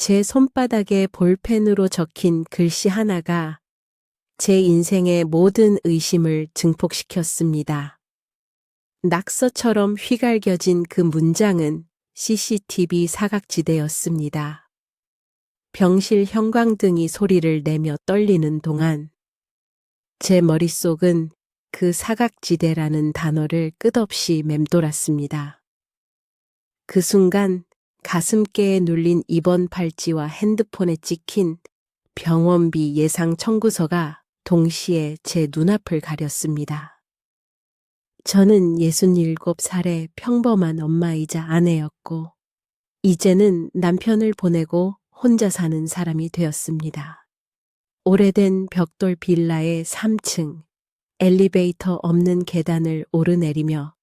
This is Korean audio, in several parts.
제 손바닥에 볼펜으로 적힌 글씨 하나가 제 인생의 모든 의심을 증폭시켰습니다. 낙서처럼 휘갈겨진 그 문장은 CCTV 사각지대였습니다. 병실 형광등이 소리를 내며 떨리는 동안 제 머릿속은 그 사각지대라는 단어를 끝없이 맴돌았습니다. 그 순간 가슴께에 눌린 입원 팔찌와 핸드폰에 찍힌 병원비 예상 청구서가 동시에 제 눈앞을 가렸습니다. 저는 67살의 평범한 엄마이자 아내였고, 이제는 남편을 보내고 혼자 사는 사람이 되었습니다. 오래된 벽돌 빌라의 3층, 엘리베이터 없는 계단을 오르내리며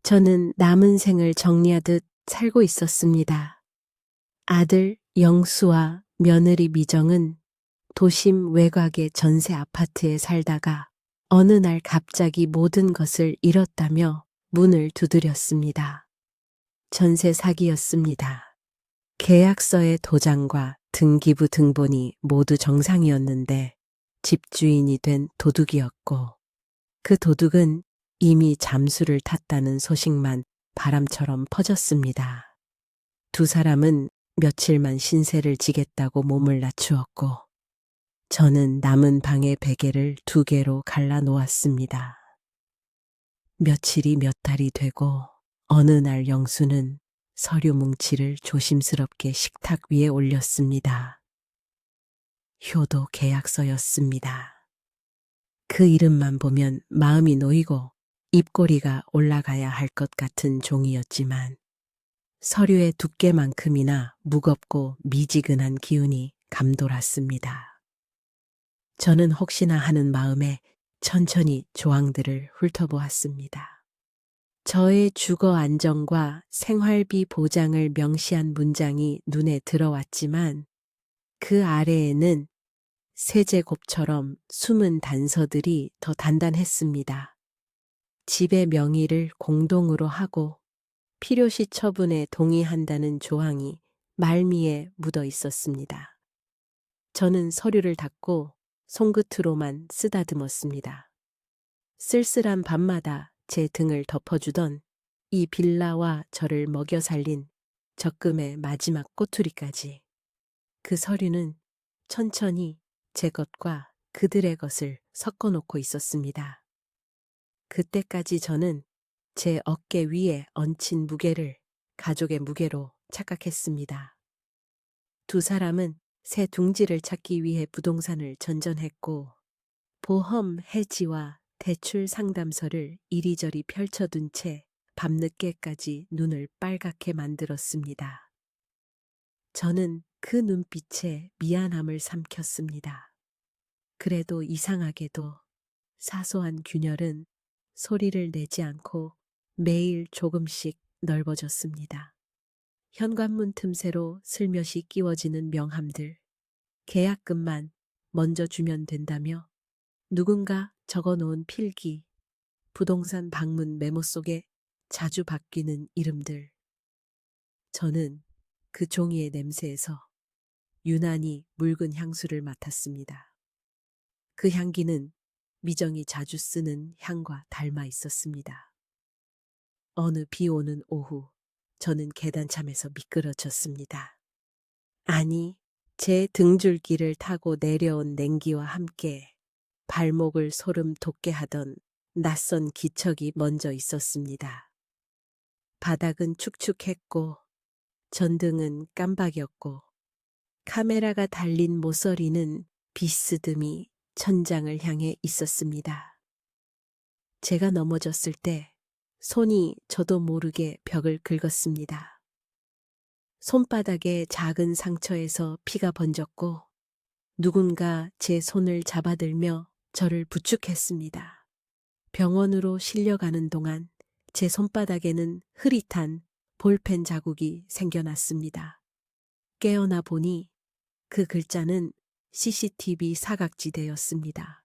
저는 남은 생을 정리하듯 살고 있었습니다. 아들 영수와 며느리 미정은 도심 외곽의 전세 아파트에 살다가 어느 날 갑자기 모든 것을 잃었다며 문을 두드렸습니다. 전세 사기였습니다. 계약서의 도장과 등기부 등본이 모두 정상이었는데 집주인이 된 도둑이었고, 그 도둑은 이미 잠수를 탔다는 소식만 바람처럼 퍼졌습니다. 두 사람은 며칠만 신세를 지겠다고 몸을 낮추었고, 저는 남은 방의 베개를 2개로 갈라 놓았습니다. 며칠이 몇 달이 되고 어느 날 영수는 서류 뭉치를 조심스럽게 식탁 위에 올렸습니다. 효도 계약서였습니다. 그 이름만 보면 마음이 놓이고 입꼬리가 올라가야 할 것 같은 종이였지만 서류의 두께만큼이나 무겁고 미지근한 기운이 감돌았습니다. 저는 혹시나 하는 마음에 천천히 조항들을 훑어보았습니다. 저의 주거 안정과 생활비 보장을 명시한 문장이 눈에 들어왔지만 그 아래에는 세제곱처럼 숨은 단서들이 더 단단했습니다. 집의 명의를 공동으로 하고 필요시 처분에 동의한다는 조항이 말미에 묻어 있었습니다. 저는 서류를 닫고 손끝으로만 쓰다듬었습니다. 쓸쓸한 밤마다 제 등을 덮어주던 이 빌라와 저를 먹여 살린 적금의 마지막 꼬투리까지. 그 서류는 천천히 제 것과 그들의 것을 섞어놓고 있었습니다. 그때까지 저는 제 어깨 위에 얹힌 무게를 가족의 무게로 착각했습니다. 두 사람은 새 둥지를 찾기 위해 부동산을 전전했고, 보험 해지와 대출 상담서를 이리저리 펼쳐둔 채 밤늦게까지 눈을 빨갛게 만들었습니다. 저는 그 눈빛에 미안함을 삼켰습니다. 그래도 이상하게도 사소한 균열은 소리를 내지 않고 매일 조금씩 넓어졌습니다. 현관문 틈새로 슬며시 끼워지는 명함들, 계약금만 먼저 주면 된다며 누군가 적어놓은 필기, 부동산 방문 메모 속에 자주 바뀌는 이름들. 저는 그 종이의 냄새에서 유난히 묽은 향수를 맡았습니다. 그 향기는 미정이 자주 쓰는 향과 닮아 있었습니다. 어느 비 오는 오후, 저는 계단참에서 미끄러졌습니다. 아니, 제 등줄기를 타고 내려온 냉기와 함께 발목을 소름 돋게 하던 낯선 기척이 먼저 있었습니다. 바닥은 축축했고 전등은 깜박였고 카메라가 달린 모서리는 비스듬히 천장을 향해 있었습니다. 제가 넘어졌을 때 손이 저도 모르게 벽을 긁었습니다. 손바닥에 작은 상처에서 피가 번졌고 누군가 제 손을 잡아들며 저를 부축했습니다. 병원으로 실려가는 동안 제 손바닥에는 흐릿한 볼펜 자국이 생겨났습니다. 깨어나 보니 그 글자는 CCTV 사각지대였습니다.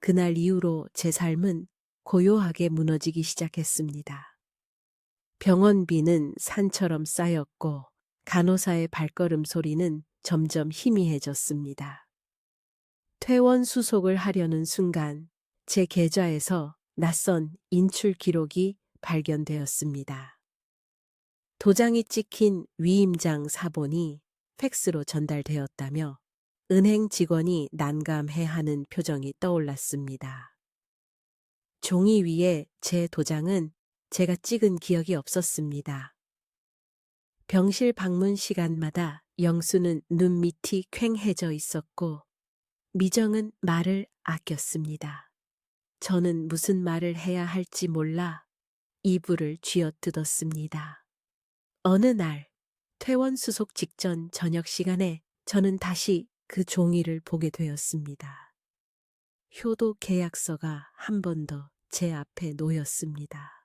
그날 이후로 제 삶은 고요하게 무너지기 시작했습니다. 병원비는 산처럼 쌓였고 간호사의 발걸음 소리는 점점 희미해졌습니다. 퇴원 수속을 하려는 순간 제 계좌에서 낯선 인출 기록이 발견되었습니다. 도장이 찍힌 위임장 사본이 팩스로 전달되었다며 은행 직원이 난감해하는 표정이 떠올랐습니다. 종이 위에 제 도장은 제가 찍은 기억이 없었습니다. 병실 방문 시간마다 영수는 눈밑이 퀭해져 있었고 미정은 말을 아꼈습니다. 저는 무슨 말을 해야 할지 몰라 이불을 쥐어뜯었습니다. 어느 날 퇴원 수속 직전 저녁 시간에 저는 다시 그 종이를 보게 되었습니다. 효도 계약서가 한 번 더 제 앞에 놓였습니다.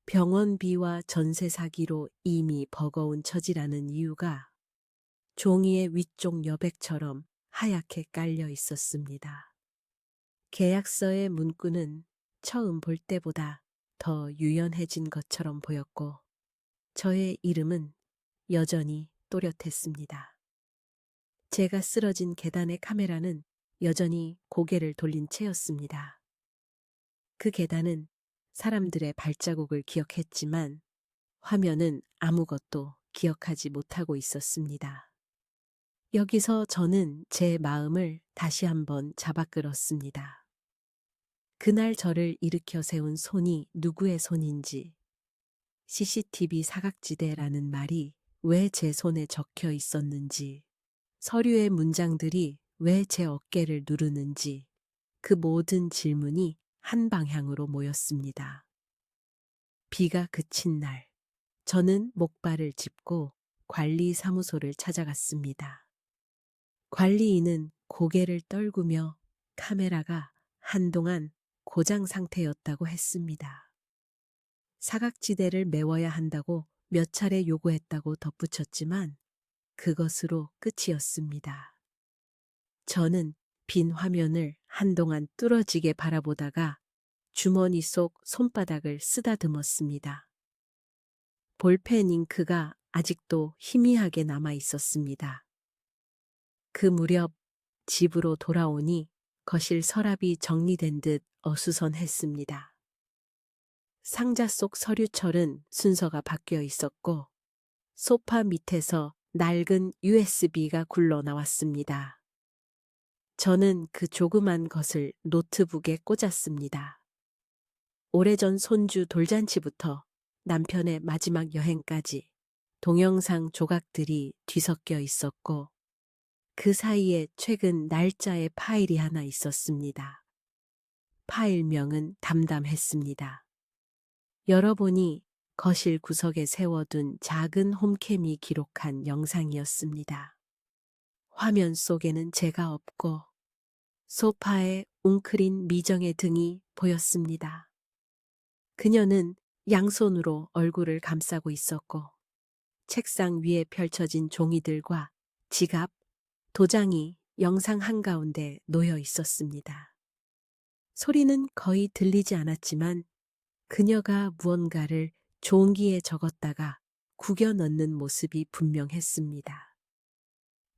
병원비와 전세 사기로 이미 버거운 처지라는 이유가 종이의 위쪽 여백처럼 하얗게 깔려 있었습니다. 계약서의 문구는 처음 볼 때보다 더 유연해진 것처럼 보였고 저의 이름은 여전히 또렷했습니다. 제가 쓰러진 계단의 카메라는 여전히 고개를 돌린 채였습니다. 그 계단은 사람들의 발자국을 기억했지만 화면은 아무것도 기억하지 못하고 있었습니다. 여기서 저는 제 마음을 다시 한번 잡아끌었습니다. 그날 저를 일으켜 세운 손이 누구의 손인지, CCTV 사각지대라는 말이 왜 제 손에 적혀 있었는지, 서류의 문장들이 왜 제 어깨를 누르는지, 그 모든 질문이 한 방향으로 모였습니다. 비가 그친 날, 저는 목발을 짚고 관리사무소를 찾아갔습니다. 관리인은 고개를 떨구며 카메라가 한동안 고장 상태였다고 했습니다. 사각지대를 메워야 한다고 몇 차례 요구했다고 덧붙였지만 그것으로 끝이었습니다. 저는 빈 화면을 한동안 뚫어지게 바라보다가 주머니 속 손바닥을 쓰다듬었습니다. 볼펜 잉크가 아직도 희미하게 남아 있었습니다. 그 무렵 집으로 돌아오니 거실 서랍이 정리된 듯 어수선했습니다. 상자 속 서류철은 순서가 바뀌어 있었고 소파 밑에서 낡은 USB가 굴러 나왔습니다. 저는 그 조그만 것을 노트북에 꽂았습니다. 오래전 손주 돌잔치부터 남편의 마지막 여행까지 동영상 조각들이 뒤섞여 있었고 그 사이에 최근 날짜의 파일이 하나 있었습니다. 파일명은 담담했습니다. 열어보니 거실 구석에 세워둔 작은 홈캠이 기록한 영상이었습니다. 화면 속에는 제가 없고 소파에 웅크린 미정의 등이 보였습니다. 그녀는 양손으로 얼굴을 감싸고 있었고 책상 위에 펼쳐진 종이들과 지갑, 도장이 영상 한가운데 놓여 있었습니다. 소리는 거의 들리지 않았지만 그녀가 무언가를 종이에 적었다가 구겨 넣는 모습이 분명했습니다.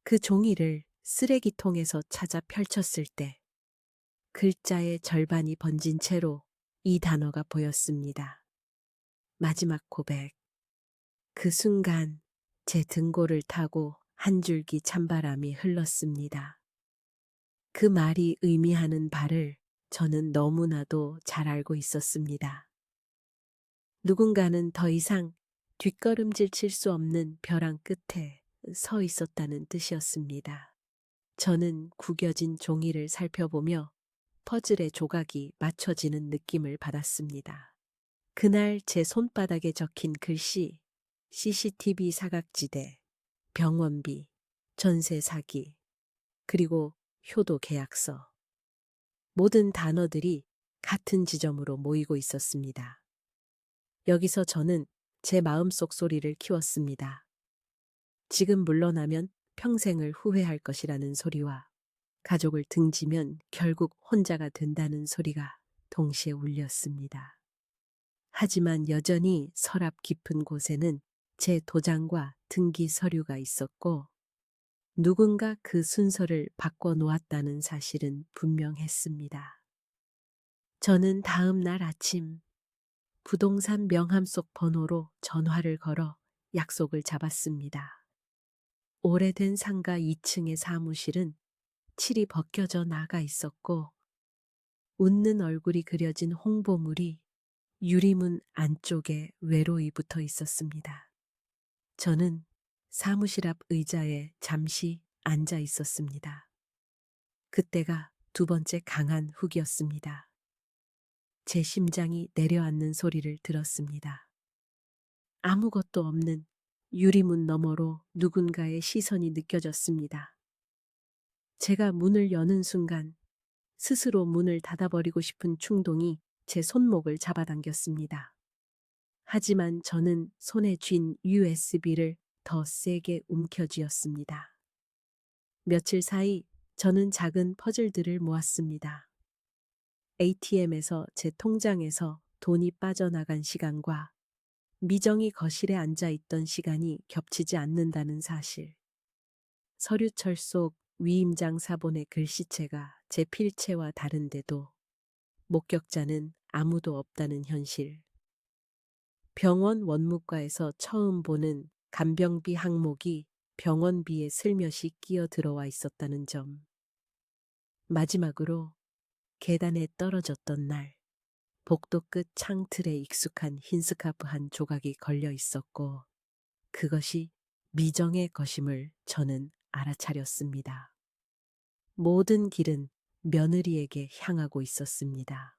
그 종이를 쓰레기통에서 찾아 펼쳤을 때 글자의 절반이 번진 채로 이 단어가 보였습니다. 마지막 고백. 그 순간 제 등골을 타고 한 줄기 찬바람이 흘렀습니다. 그 말이 의미하는 바를 저는 너무나도 잘 알고 있었습니다. 누군가는 더 이상 뒷걸음질 칠 수 없는 벼랑 끝에 서 있었다는 뜻이었습니다. 저는 구겨진 종이를 살펴보며 퍼즐의 조각이 맞춰지는 느낌을 받았습니다. 그날 제 손바닥에 적힌 글씨, CCTV 사각지대, 병원비, 전세 사기, 그리고 효도 계약서. 모든 단어들이 같은 지점으로 모이고 있었습니다. 여기서 저는 제 마음속 소리를 키웠습니다. 지금 물러나면 평생을 후회할 것이라는 소리와 가족을 등지면 결국 혼자가 된다는 소리가 동시에 울렸습니다. 하지만 여전히 서랍 깊은 곳에는 제 도장과 등기 서류가 있었고 누군가 그 순서를 바꿔 놓았다는 사실은 분명했습니다. 저는 다음 날 아침 부동산 명함 속 번호로 전화를 걸어 약속을 잡았습니다. 오래된 상가 2층의 사무실은 칠이 벗겨져 나가 있었고 웃는 얼굴이 그려진 홍보물이 유리문 안쪽에 외로이 붙어 있었습니다. 저는 사무실 앞 의자에 잠시 앉아 있었습니다. 그때가 두 번째 강한 훅이었습니다. 제 심장이 내려앉는 소리를 들었습니다. 아무것도 없는 유리문 너머로 누군가의 시선이 느껴졌습니다. 제가 문을 여는 순간 스스로 문을 닫아버리고 싶은 충동이 제 손목을 잡아당겼습니다. 하지만 저는 손에 쥔 USB를 더 세게 움켜쥐었습니다. 며칠 사이 저는 작은 퍼즐들을 모았습니다. ATM에서 제 통장에서 돈이 빠져나간 시간과 미정이 거실에 앉아 있던 시간이 겹치지 않는다는 사실. 서류철 속 위임장 사본의 글씨체가 제 필체와 다른데도 목격자는 아무도 없다는 현실. 병원 원무과에서 처음 보는 간병비 항목이 병원비에 슬며시 끼어 들어와 있었다는 점. 마지막으로 계단에 떨어졌던 날 복도 끝 창틀에 익숙한 흰 스카프 한 조각이 걸려 있었고 그것이 미정의 것임을 저는 알아차렸습니다. 모든 길은 며느리에게 향하고 있었습니다.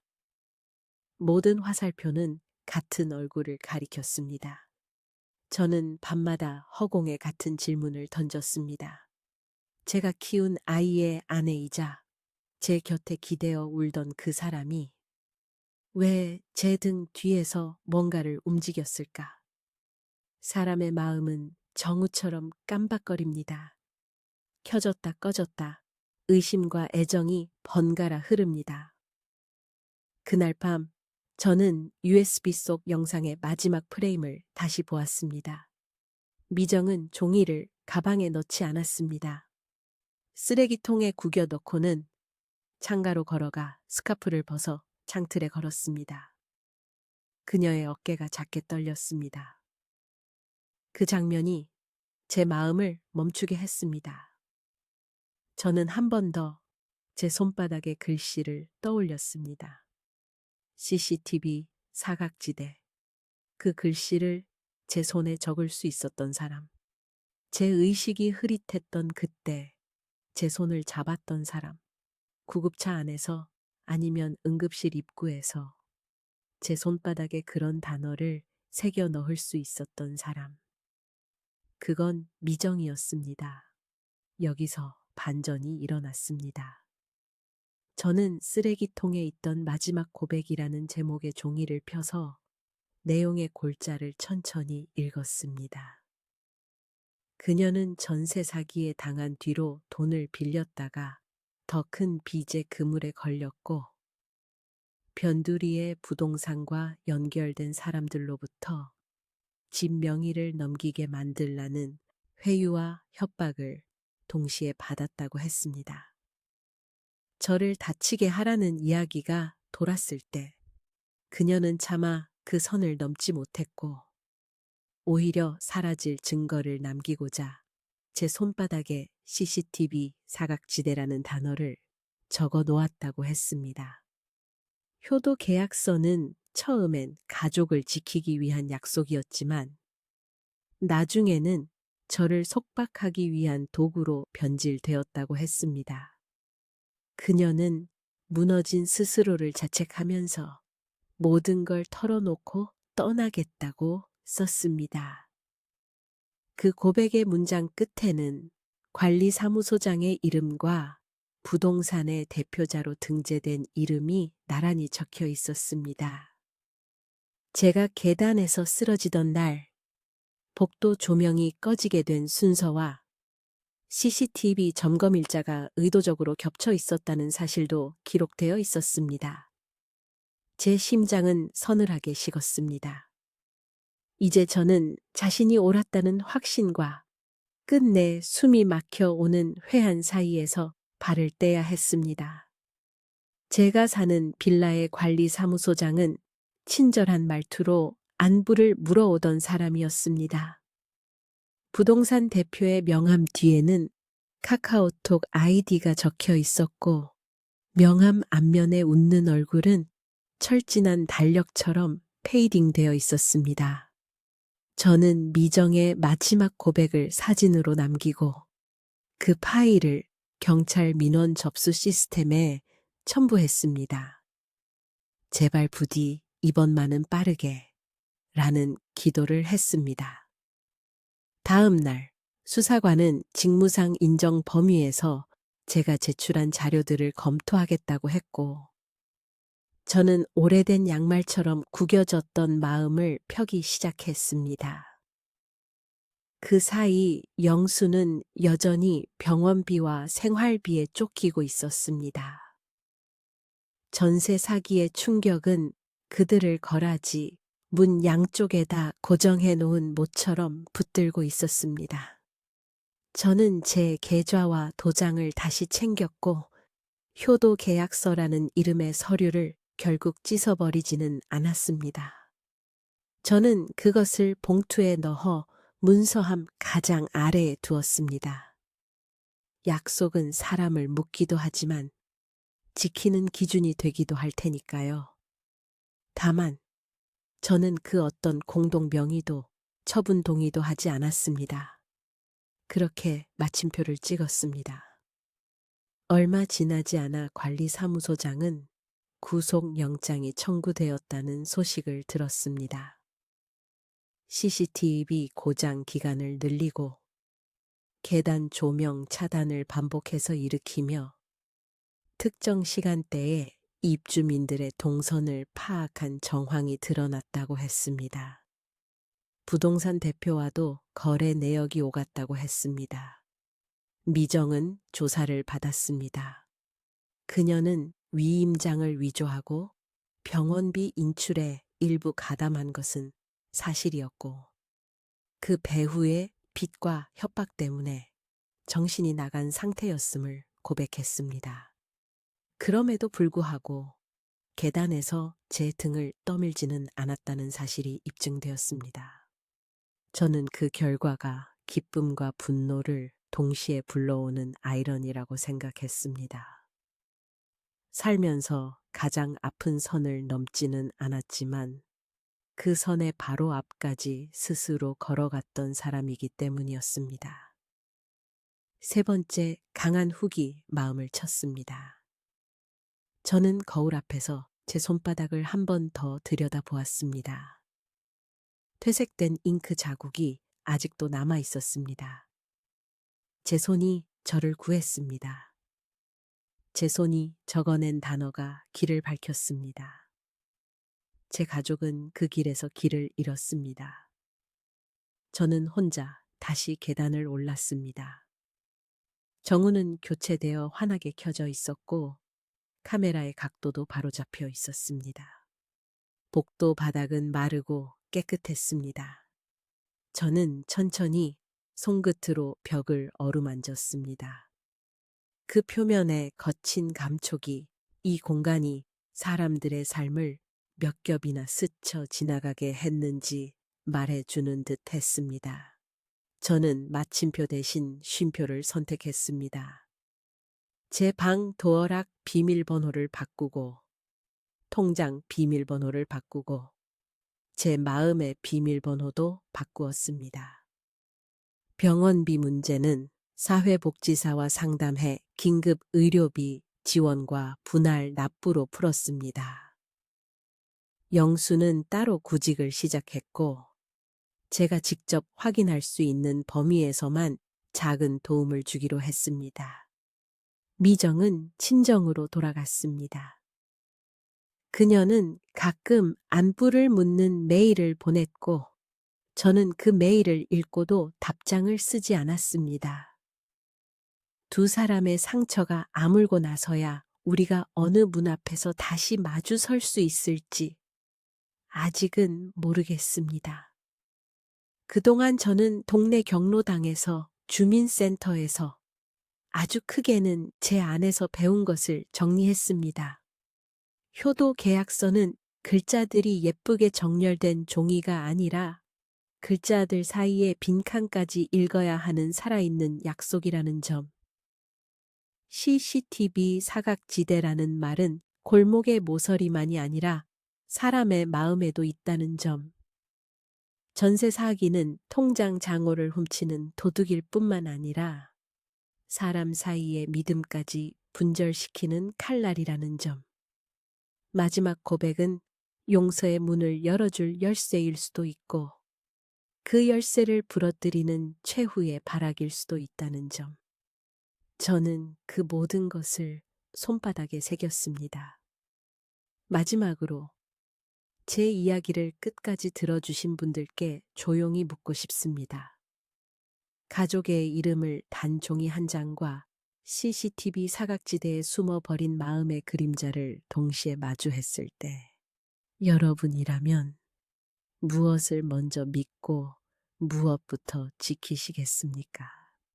모든 화살표는 같은 얼굴을 가리켰습니다. 저는 밤마다 허공에 같은 질문을 던졌습니다. 제가 키운 아이의 아내이자 제 곁에 기대어 울던 그 사람이 왜 제 등 뒤에서 뭔가를 움직였을까? 사람의 마음은 정우처럼 깜박거립니다. 켜졌다 꺼졌다 의심과 애정이 번갈아 흐릅니다. 그날 밤 저는 USB 속 영상의 마지막 프레임을 다시 보았습니다. 미정은 종이를 가방에 넣지 않았습니다. 쓰레기통에 구겨 넣고는 창가로 걸어가 스카프를 벗어 창틀에 걸었습니다. 그녀의 어깨가 작게 떨렸습니다. 그 장면이 제 마음을 멈추게 했습니다. 저는 한 번 더 제 손바닥의 글씨를 떠올렸습니다. CCTV 사각지대. 그 글씨를 제 손에 적을 수 있었던 사람. 제 의식이 흐릿했던 그때 제 손을 잡았던 사람. 구급차 안에서 아니면 응급실 입구에서 제 손바닥에 그런 단어를 새겨 넣을 수 있었던 사람. 그건 미정이었습니다. 여기서 반전이 일어났습니다. 저는 쓰레기통에 있던 마지막 고백이라는 제목의 종이를 펴서 내용의 골자를 천천히 읽었습니다. 그녀는 전세 사기에 당한 뒤로 돈을 빌렸다가 더 큰 빚의 그물에 걸렸고 변두리의 부동산과 연결된 사람들로부터 집 명의를 넘기게 만들라는 회유와 협박을 동시에 받았다고 했습니다. 저를 다치게 하라는 이야기가 돌았을 때 그녀는 차마 그 선을 넘지 못했고 오히려 사라질 증거를 남기고자 제 손바닥에 CCTV 사각지대라는 단어를 적어 놓았다고 했습니다. 효도 계약서는 처음엔 가족을 지키기 위한 약속이었지만 나중에는 저를 속박하기 위한 도구로 변질되었다고 했습니다. 그녀는 무너진 스스로를 자책하면서 모든 걸 털어놓고 떠나겠다고 썼습니다. 그 고백의 문장 끝에는 관리사무소장의 이름과 부동산의 대표자로 등재된 이름이 나란히 적혀 있었습니다. 제가 계단에서 쓰러지던 날, 복도 조명이 꺼지게 된 순서와 CCTV 점검 일자가 의도적으로 겹쳐 있었다는 사실도 기록되어 있었습니다. 제 심장은 서늘하게 식었습니다. 이제 저는 자신이 옳았다는 확신과 끝내 숨이 막혀 오는 회한 사이에서 발을 떼야 했습니다. 제가 사는 빌라의 관리사무소장은 친절한 말투로 안부를 물어오던 사람이었습니다. 부동산 대표의 명함 뒤에는 카카오톡 아이디가 적혀 있었고, 명함 앞면에 웃는 얼굴은 철진한 달력처럼 페이딩되어 있었습니다. 저는 미정의 마지막 고백을 사진으로 남기고 그 파일을 경찰 민원 접수 시스템에 첨부했습니다. 제발 부디 이번만은 빠르게 라는 기도를 했습니다. 다음 날 수사관은 직무상 인정 범위에서 제가 제출한 자료들을 검토하겠다고 했고, 저는 오래된 양말처럼 구겨졌던 마음을 펴기 시작했습니다. 그 사이 영수는 여전히 병원비와 생활비에 쫓기고 있었습니다. 전세 사기의 충격은 그들을 거라지 문 양쪽에다 고정해 놓은 모처럼 붙들고 있었습니다. 저는 제 계좌와 도장을 다시 챙겼고 효도 계약서라는 이름의 서류를 결국 찢어버리지는 않았습니다. 저는 그것을 봉투에 넣어 문서함 가장 아래에 두었습니다. 약속은 사람을 묶기도 하지만 지키는 기준이 되기도 할 테니까요. 다만 저는 그 어떤 공동 명의도 처분 동의도 하지 않았습니다. 그렇게 마침표를 찍었습니다. 얼마 지나지 않아 관리사무소장은 구속영장이 청구되었다는 소식을 들었습니다. CCTV 고장 기간을 늘리고 계단 조명 차단을 반복해서 일으키며 특정 시간대에 입주민들의 동선을 파악한 정황이 드러났다고 했습니다. 부동산 대표와도 거래 내역이 오갔다고 했습니다. 미정은 조사를 받았습니다. 그녀는 위임장을 위조하고 병원비 인출에 일부 가담한 것은 사실이었고, 그 배후의 빚과 협박 때문에 정신이 나간 상태였음을 고백했습니다. 그럼에도 불구하고 계단에서 제 등을 떠밀지는 않았다는 사실이 입증되었습니다. 저는 그 결과가 기쁨과 분노를 동시에 불러오는 아이러니라고 생각했습니다. 살면서 가장 아픈 선을 넘지는 않았지만 그 선의 바로 앞까지 스스로 걸어갔던 사람이기 때문이었습니다. 세 번째, 강한 훅이 마음을 쳤습니다. 저는 거울 앞에서 제 손바닥을 한 번 더 들여다보았습니다. 퇴색된 잉크 자국이 아직도 남아 있었습니다. 제 손이 저를 구했습니다. 제 손이 적어낸 단어가 길을 밝혔습니다. 제 가족은 그 길에서 길을 잃었습니다. 저는 혼자 다시 계단을 올랐습니다. 정우는 교체되어 환하게 켜져 있었고 카메라의 각도도 바로잡혀 있었습니다. 복도 바닥은 마르고 깨끗했습니다. 저는 천천히 손끝으로 벽을 어루만졌습니다. 그 표면의 거친 감촉이 이 공간이 사람들의 삶을 몇 겹이나 스쳐 지나가게 했는지 말해주는 듯 했습니다. 저는 마침표 대신 쉼표를 선택했습니다. 제 방 도어락 비밀번호를 바꾸고, 통장 비밀번호를 바꾸고, 제 마음의 비밀번호도 바꾸었습니다. 병원비 문제는 사회복지사와 상담해 긴급 의료비 지원과 분할 납부로 풀었습니다. 영수는 따로 구직을 시작했고, 제가 직접 확인할 수 있는 범위에서만 작은 도움을 주기로 했습니다. 미정은 친정으로 돌아갔습니다. 그녀는 가끔 안부를 묻는 메일을 보냈고, 저는 그 메일을 읽고도 답장을 쓰지 않았습니다. 두 사람의 상처가 아물고 나서야 우리가 어느 문 앞에서 다시 마주 설 수 있을지 아직은 모르겠습니다. 그동안 저는 동네 경로당에서, 주민센터에서, 아주 크게는 제 안에서 배운 것을 정리했습니다. 효도 계약서는 글자들이 예쁘게 정렬된 종이가 아니라 글자들 사이에 빈칸까지 읽어야 하는 살아있는 약속이라는 점. CCTV 사각지대라는 말은 골목의 모서리만이 아니라 사람의 마음에도 있다는 점. 전세 사기는 통장 잔고를 훔치는 도둑일 뿐만 아니라 사람 사이의 믿음까지 분절시키는 칼날이라는 점. 마지막 고백은 용서의 문을 열어줄 열쇠일 수도 있고 그 열쇠를 부러뜨리는 최후의 발악일 수도 있다는 점. 저는 그 모든 것을 손바닥에 새겼습니다. 마지막으로 제 이야기를 끝까지 들어주신 분들께 조용히 묻고 싶습니다. 가족의 이름을 단 종이 한 장과 CCTV 사각지대에 숨어버린 마음의 그림자를 동시에 마주했을 때 여러분이라면 무엇을 먼저 믿고 무엇부터 지키시겠습니까?